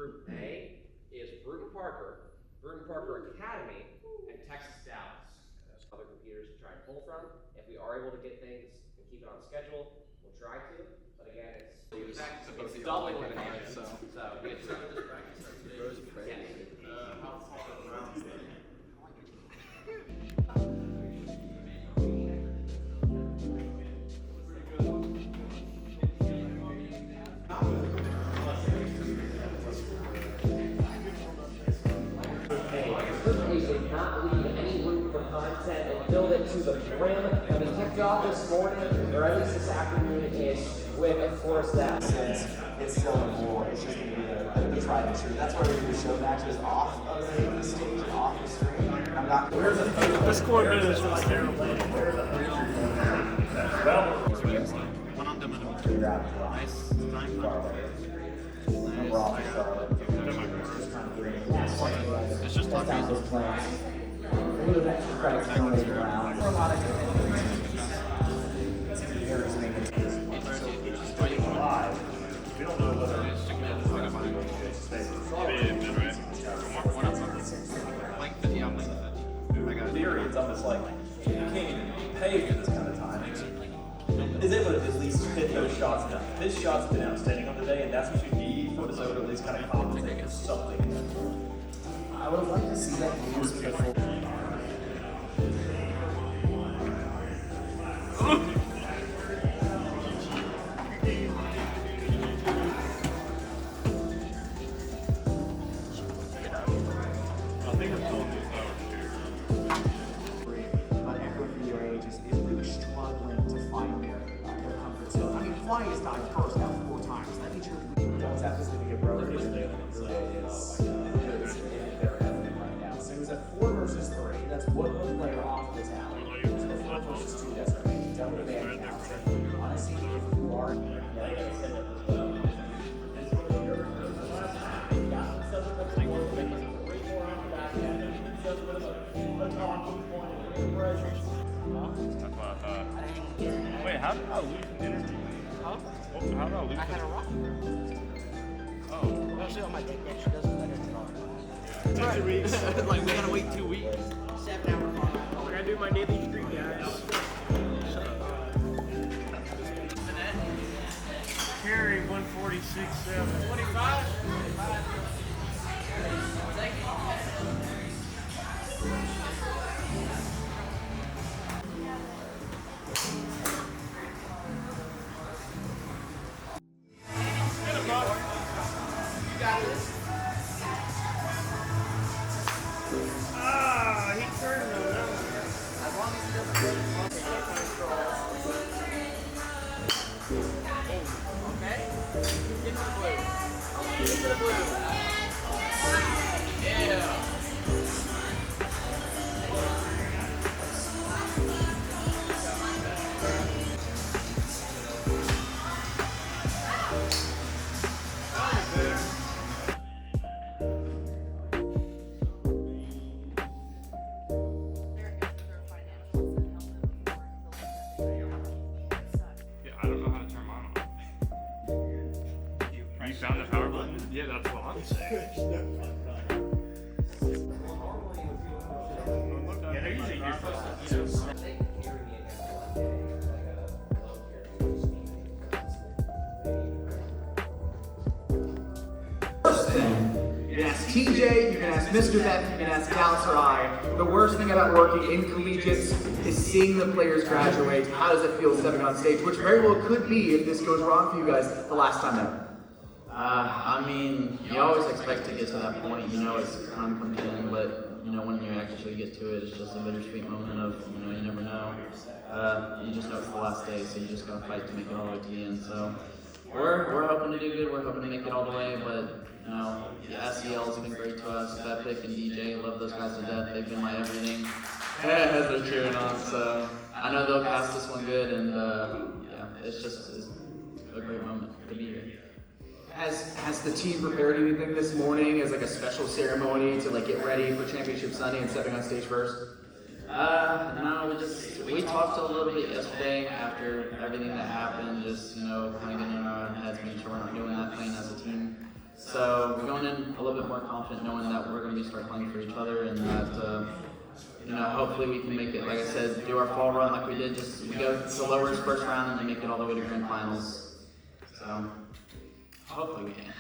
Group A is Bruton Parker Academy, and Texas Dallas. There's other computers to try and pull from. If we are able to get things and keep it on schedule, we'll try to. But again, it's double elimination. So we get to this practice. How far around is that? Did not leave any room for content and filled it to the brim. And we kicked off this morning, or at least this afternoon-ish, with, of course, that. Since it's still a war, it's just going to be the tried and true. That's why we do the show matches off of the stage and off the screen. I'm not. The score is really terrible. Nice. We're off to Charlotte. It's just not those plans. A little bit extra credit for later around. For a lot of different things. It's very significant. So it's just going live. We don't know whether it's in theory, it's almost like you can't even pay for this kind of time. Is able to at least hit those shots now. His shot's been outstanding on the day, and that's what you need for Minnesota to at least kind of compensate for something. I would like to see that use with a full. Flying is dying first now 4 times. That means your league does have this thing to get broken. It's they're happening right now. So it was a 4 versus 3. That's one player off the town. So 4 versus 2. That's right. Double man counts. Honestly, if you are, they gotta set up as well. Wait, how did I lose an interview? Huh? How did I lose? I had a rock. Oh. I'll show on my dick that she doesn't let her 2 weeks. Like, we gotta wait 2 weeks. 7-hour call. I gotta do my daily stream, guys. Carry 146.7. 25? Ah, he turned on that one. As long as he doesn't go to okay? Get to the blue. Get to the blue. Yeah. You found the power button? Yeah, that's what I'm saying. Yeah, they're usually here for First thing, you can ask TJ, you can ask Mr. Beck, you can ask Dallas or I. The worst thing about working in collegiates is seeing the players graduate. How does it feel stepping on stage? Which very well could be, if this goes wrong for you guys, the last time ever. I mean, you always expect to get to that point, you know, it's time comes in, but, you know, when you actually get to it, it's just a bittersweet moment of, you know, you never know. You just know it's the last day, so you just gotta fight to make it all the way to the end, so. We're hoping to do good, we're hoping to make it all the way, but, you know, the SEL has been great to us. Bepic and DJ, love those guys to death, they've been my everything. As they're cheering on, so I know they'll pass this one good, and yeah, it's a great moment to be here. Has the team prepared anything this morning as like a special ceremony to like get ready for Championship Sunday and stepping on stage first? No, we talked a little bit yesterday after everything that happened, just, you know, kind of getting in our own heads, making sure we're not doing that, playing as a team. So we're going in a little bit more confident, knowing that we're going to be start playing for each other, and that hopefully we can make it. Like I said, do our fall run like we did. We go to the lowers first round and then make it all the way to grand finals. So hopefully we can.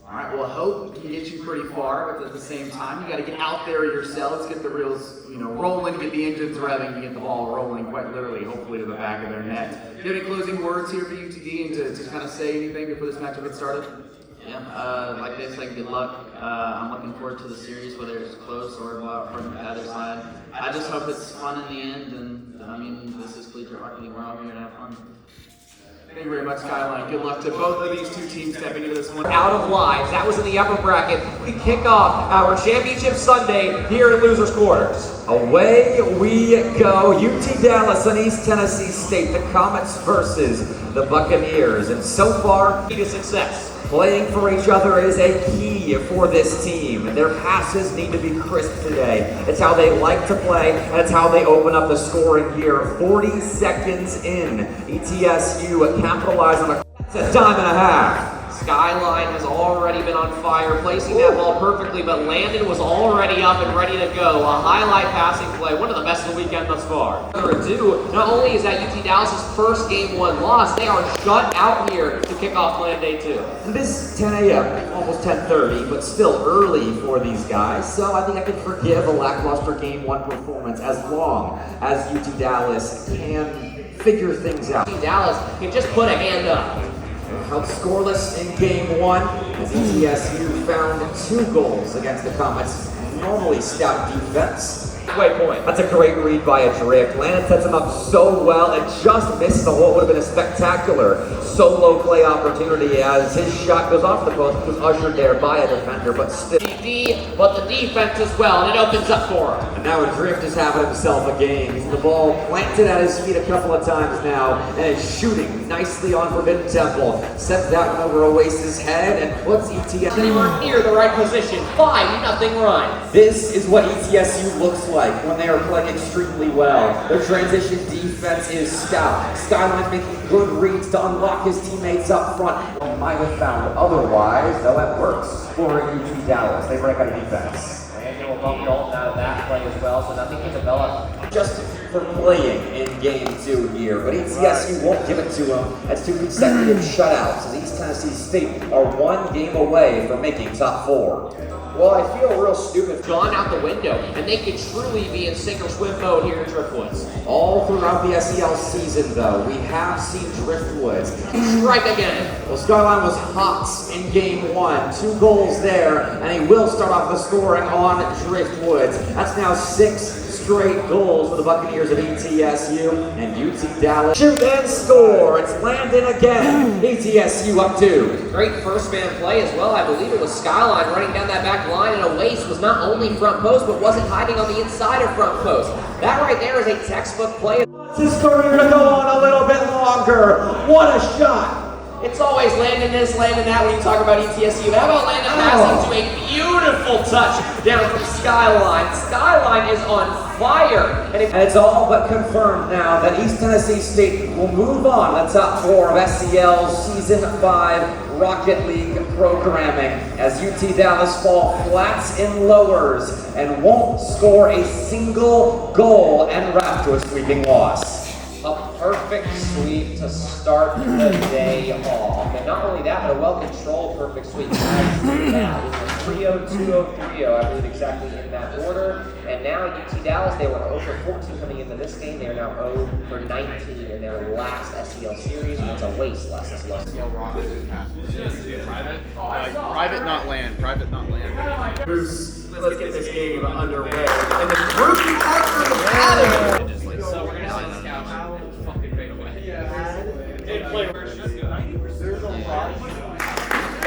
All right. Well, hope can get you pretty far, but at the same time, you got to get out there yourselves, get the reels, rolling, get the engines revving, get the ball rolling, quite literally, hopefully to the back of their net. Do you have any closing words here for UTD and to kind of say anything before this matchup gets started? Yeah, like they say, good luck. I'm looking forward to the series, whether it's close or from the other side. I just hope it's fun in the end, and this is collegiate hockey. We're all here to have fun. Thank you very much, Skyline. Good luck to both of these two teams stepping into this one. Out of lives, that was in the upper bracket. We kick off our championship Sunday here in Losers Quarters. Away we go. UT Dallas and East Tennessee State, the Comets versus the Buccaneers. And so far, Key to success. playing for each other is a key for this team. Their passes need to be crisp today. It's how they like to play, and it's how they open up the scoring here. 40 seconds in. ETSU capitalize on a dime and a half. Skyline has already been on fire, placing that ball perfectly, but Landon was already up and ready to go. A highlight passing play, one of the best of the weekend thus far. Not only is that UT Dallas' first Game 1 loss, they are shut out here to kick off Land Day 2. This is 10 a.m., almost 10:30, but still early for these guys, so I think I can forgive a lackluster Game 1 performance as long as UT Dallas can figure things out. UT Dallas can just put a hand up. Held scoreless in Game 1 as ETSU found 2 goals against the Comets' normally stout defense. Waypoint. That's a great read by Adrift. Landon sets him up so well and just misses on what would have been a spectacular solo play opportunity as his shot goes off the post, was ushered there by a defender, but still. But the defense as well, and it opens up for him. And now Adrift is having himself a game. He's the ball planted at his feet a couple of times now and is shooting nicely on Forbidden Temple. Sends that one over Oasis' head and puts ETSU. They were near the right position. 5-0 run. This is what ETSU looks like when they are playing extremely well. Their transition defense is stout. Skyline's making good reads to unlock his teammates up front. Might have found otherwise, though it works for UT Dallas. They break out of defense. Landon will bump Dalton out of that play as well, so nothing can develop. Just for playing in Game 2 here, but ETSU won't give it to him. That's 2 consecutive shutouts, as East Tennessee State are 1 game away from making top 4. Well, I feel real stupid. Gone out the window, and they could truly be in sink or swim mode here in Driftwoods. All throughout the SEL season, though, we have seen Driftwoods strike again. Well, Skyline was hot in Game 1. 2 goals there, and he will start off the scoring on Driftwoods. That's now 6 straight goals for the Buccaneers of ETSU, and UT Dallas shoot and score. It's Landon again. ETSU up 2. Great first man play as well. I believe it was Skyline running down that back line, and Oasis was not only front post, but wasn't hiding on the inside of front post. That right there is a textbook play. His career to go on a little bit longer. What a shot. It's always Landon this, Landon that when you talk about ETSU. How about Landon passing to a beautiful touch down from Skyline? Skyline is on fire. And it's all but confirmed now that East Tennessee State will move on to the top 4 of SEL Season 5 Rocket League programming as UT Dallas fall flats in lowers and won't score a single goal and wrap to a sweeping loss. A perfect sweep to start the day off. And not only that, but a well-controlled perfect sweep. That was a 3-0, 2-0, 3-0, I believe exactly in that order. And now UT Dallas, they were 0 for 14 coming into this game. They are now 0 for 19 in their last SEL series. It's a waste last SEL series. Private, not land. Private, not land. Bruce, let's get this game underway. And the group after the pattern. So we're going to see this couch fucking fade away. There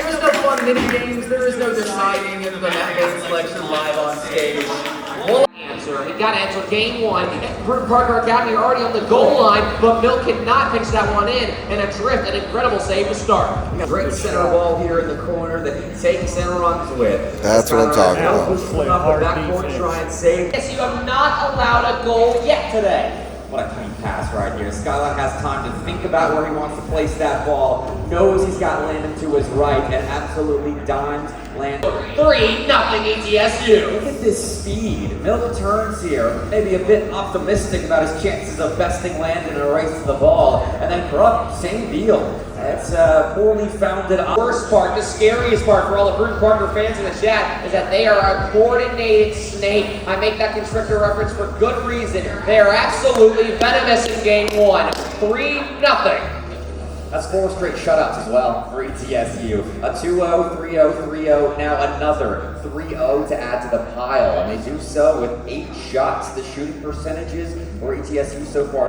is no fun mini games. There is no deciding in the net selection live on stage. He got answered Game 1. Burton Parker Academy are already on the goal line, but Mill cannot pinch that one in. And Adrift, an incredible save to start. Great center ball here in the corner that he takes and runs with. That's what I'm talking about. Up the backboard, try and save. Yes, you have not allowed a goal yet today. What a clean pass right here. Skyline has time to think about where he wants to place that ball, knows he's got Landon to his right, and absolutely dimes Landon. 3-0 ETSU. Look at this speed. Milk turns here, maybe a bit optimistic about his chances of besting Landon in a race to the ball, and then Corrupt, same deal. That's poorly founded. Worst part, the scariest part for all the Bruton Parker fans in the chat is that they are a coordinated snake. I make that constrictor reference for good reason. They are absolutely venomous in game 1. 3-0. That's 4 straight shutouts as well for ETSU. A 2-0, 3-0, 3-0, now another 3-0 to add to the pile. And they do so with 8 shots. The shooting percentages for ETSU so far.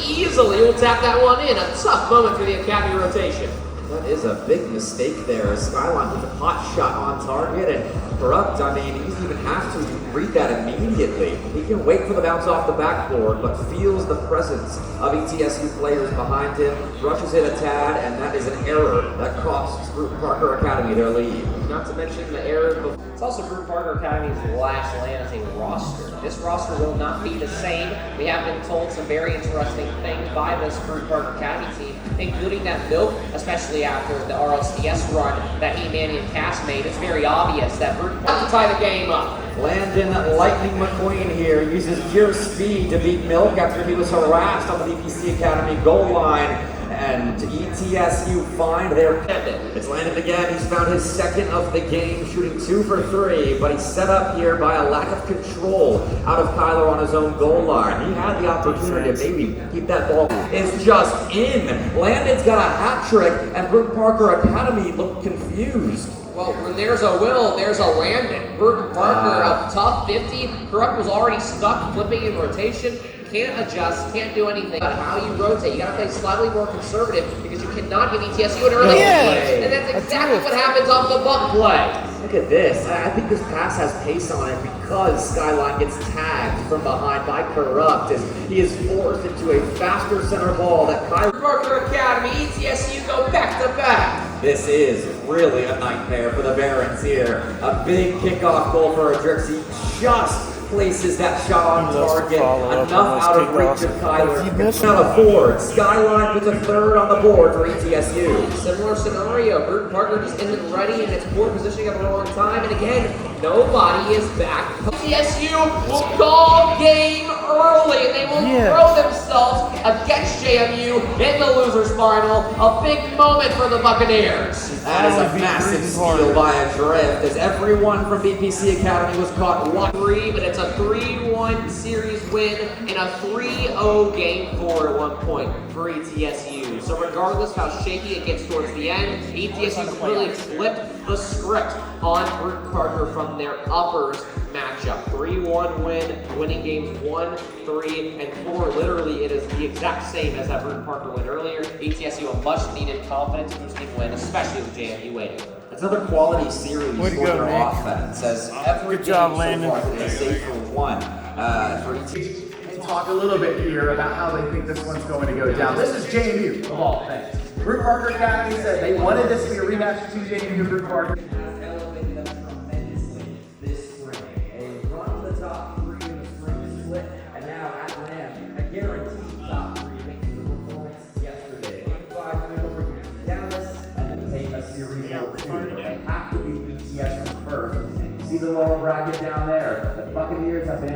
Easily will tap that one in. A tough moment for the Academy rotation. That is a big mistake there. Skyline with a hot shot on target, and Corrupt, I mean, he doesn't even have to read that immediately. He can wait for the bounce off the backboard, but feels the presence of ETSU players behind him, rushes it a tad, and that is an error that costs Bruton Parker Academy their lead. Not to mention the error. It's also Bruton Parker Academy's last LAN as a roster. This roster will not be the same. We have been told some very interesting things by this Bruton Parker Academy team, including that Milk, especially after the RLCS run that he, Manny, and Cass made. It's very obvious that Bruton Parker to tie the game up. Landon Lightning McQueen here uses pure speed to beat Milk after he was harassed on the BPC Academy goal line. And ETSU find their pivot. It's Landon again. He's found his second of the game, shooting 2 for 3, but he's set up here by a lack of control out of Kyler on his own goal line. He had the opportunity to maybe keep that ball. It's just in. Landon's got a hat trick, and Bruton Parker Academy looked confused. Well, when there's a will, there's a Landon. Bruton Parker, a tough 50. Corrupt was already stuck, flipping in rotation. Can't adjust, can't do anything. But how you rotate, you gotta play slightly more conservative because you cannot give ETSU an early play. And that's exactly what happens off the Buck play. Look at this. I think this pass has pace on it because Skyline gets tagged from behind by Corrupt as he is forced into a faster center ball that Kyler. Parker Academy, ETSU go back to back. This is really a nightmare for the Barons here. A big kickoff goal for Adrixie. Just places that shot on target, enough out of reach of Kyler. Now the board, Skyline puts a third on the board for ETSU. Similar scenario, Bruton Parker just isn't ready and it's poor positioning at the wrong time, and again, nobody is back. ETSU will call game early and they will throw themselves against JMU in the loser's final. A big moment for the Buccaneers. That is a massive steal by Adrift as everyone from BPC Academy was caught 1-3, but it's a 3-1 series win and a 3-0 game 4 at one point for ETSU. So regardless how shaky it gets towards the end, ETSU completely flipped the script on Bruton Parker from their uppers matchup. 3-1 win, winning games 1, 3, and 4. Literally, it is the exact same as that Bruton Parker win earlier. ETSU a much needed confidence boosting win, especially with JMU waiting. It's another quality series for their offense, as every game so far is safe for 1 for ETSU. Talk a little bit here about how they think this one's going to go down. This is JMU, of all things. Bruton Parker Academy said they wanted this to be a rematch between JMU and Bruton Parker. Elevated them tremendously this spring. They run the top 3 in the spring split, and now at LAN, a guaranteed top 3 thanks to the performance yesterday. 5 win over Dallas, and they take a series over 2. They have to beat ETSU first. See the lower bracket down there. The Buccaneers have been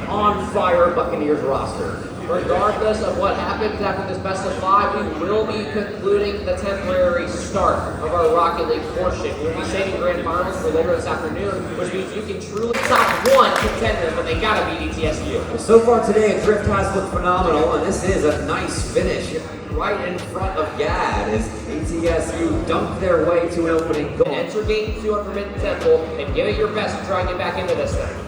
on fire Buccaneers roster. Regardless of what happens after this best of 5, we will be concluding the temporary start of our Rocket League portion. We'll be saving grand finals for later this afternoon, which means you can truly top 1 contender, but they gotta beat ETSU. So far today, Adrift has looked phenomenal, and this is a nice finish right in front of GAD as ETSU dumped their way to an opening goal. Enter game 2 on Forbidden Temple and give it your best to try and get back into this thing.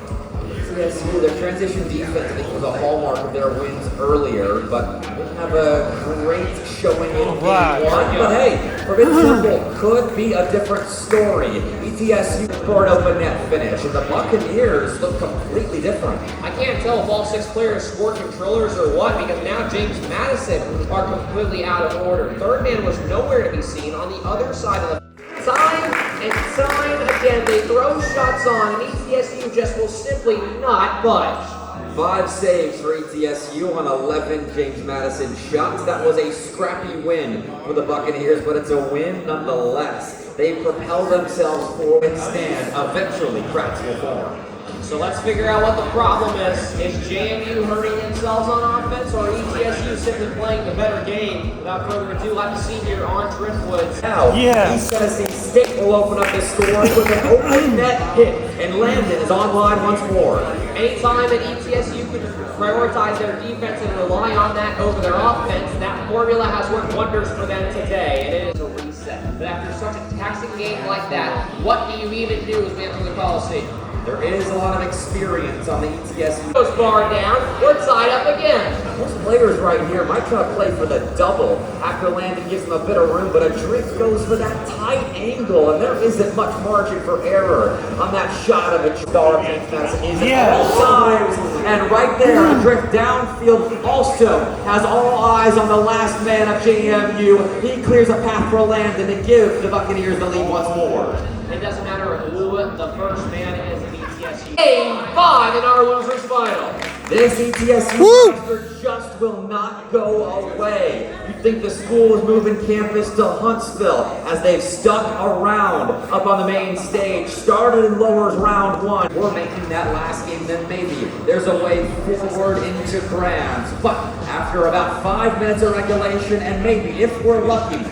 ETSU, their transition defense, I think, was a hallmark of their wins earlier, but didn't have a great showing in game 1. But hey, Forbidden Temple could be a different story. ETSU scored open net finish, and the Buccaneers look completely different. I can't tell if all 6 players scored controllers or what, because now James Madison are completely out of order. Third man was nowhere to be seen on the other side of the time and time again. They throw shots on, and ETSU just will simply not budge. 5 saves for ETSU on 11 James Madison shots. That was a scrappy win for the Buccaneers, but it's a win nonetheless. They propel themselves forward and stand, eventually cracks will form. So let's figure out what the problem is. Is JMU hurting themselves on offense, or ETSU simply playing the better game? Without further ado, let's see here on Driftwoods. Now, East Tennessee State will open up the score with an open net hit, and Landon is online once more. Anytime that ETSU can prioritize their defense and rely on that over their offense, that formula has worked wonders for them today, and it is a reset. But after such a taxing game like that, what do you even do as we enter the Coliseum? There is a lot of experience on the ETSU. Goes bar down, we're tied up again. Most players right here might try to play for the double after Landon gives them a bit of room, but a drift goes for that tight angle, and there isn't much margin for error on that shot of a star. James Madison is at all times, and right there, a drift downfield also has all eyes on the last man of JMU. He clears a path for Landon to give the Buccaneers the lead once more. It doesn't matter who the first man is in ETSU. Game 5 in our losers final. This ETSU roster just will not go away. You think the school is moving campus to Huntsville as they've stuck around up on the main stage. Started in lowers round 1. We're making that last game, then maybe there's a way forward into Grams. But after about 5 minutes of regulation, and maybe if we're lucky,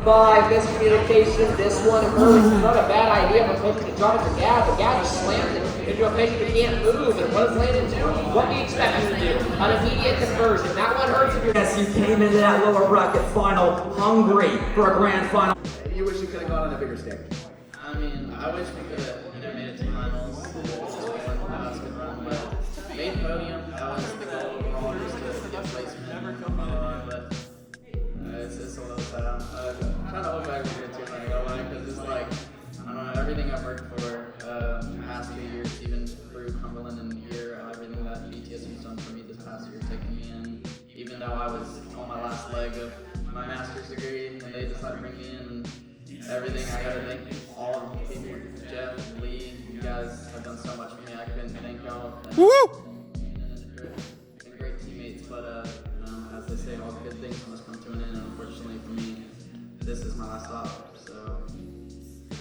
5 miscommunication. This one hurts. It's not a bad idea for coach to drop it to Gad, but Gad just slammed it into a pitch that can't move. And what does Landon do? What do you expect him to do? An immediate conversion. That one hurts if you're. yes, you came into that lower bracket final hungry for a grand final. You wish you could have gone on a bigger stage. I mean, I wish we could have made it to finals. Just one basketball, but made podium. That was the goal overall, just to get placement. But it's a little sad. Trying to hold back a bit too much, because it's like, I don't know, everything I've worked for the past 2 years, even through Cumberland and here, everything that ETSU's done for me this past year, taking me in, even though I was on my last leg of my master's degree, and they decided to bring me in, and everything, I gotta thank all of the people, Jeff, Lee, you guys have done so much for me, I couldn't thank y'all. Been great teammates, but as they say, all good things must come to an end, and unfortunately for me, this is my last stop. So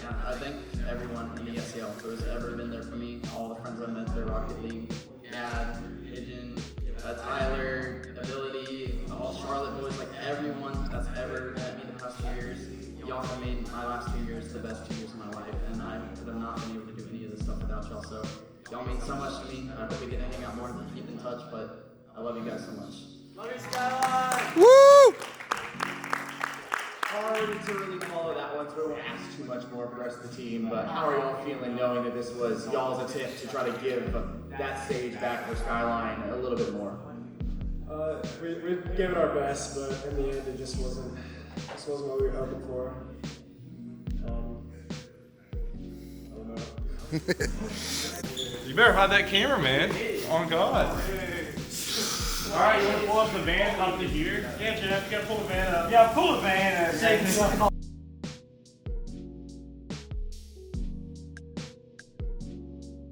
yeah, I thank everyone in the SEL who's ever been there for me, all the friends I met through Rocket League, Gad, Pigeon, Tyler, Ability, all Charlotte boys, like everyone that's ever met me the past 2 years. Y'all have made my last 2 years the best 2 years of my life, and I could have not been able to do any of this stuff without y'all. So y'all mean so much to me. I hope we get to hang out more and keep in touch, but I love you guys so much. Love you, Skyline! Woo! Hard to really follow that one through. Asked too much more of the rest of the team, but how are y'all feeling knowing that this was y'all's attempt to try to give that stage back for Skyline a little bit more? We gave it our best, but in the end, it just wasn't what we were hoping for. I don't know. You better hide that camera, man. On God. All right, you want to pull up the van up to here? Yeah, Jeff, you got to pull the van up. Yeah, pull the van.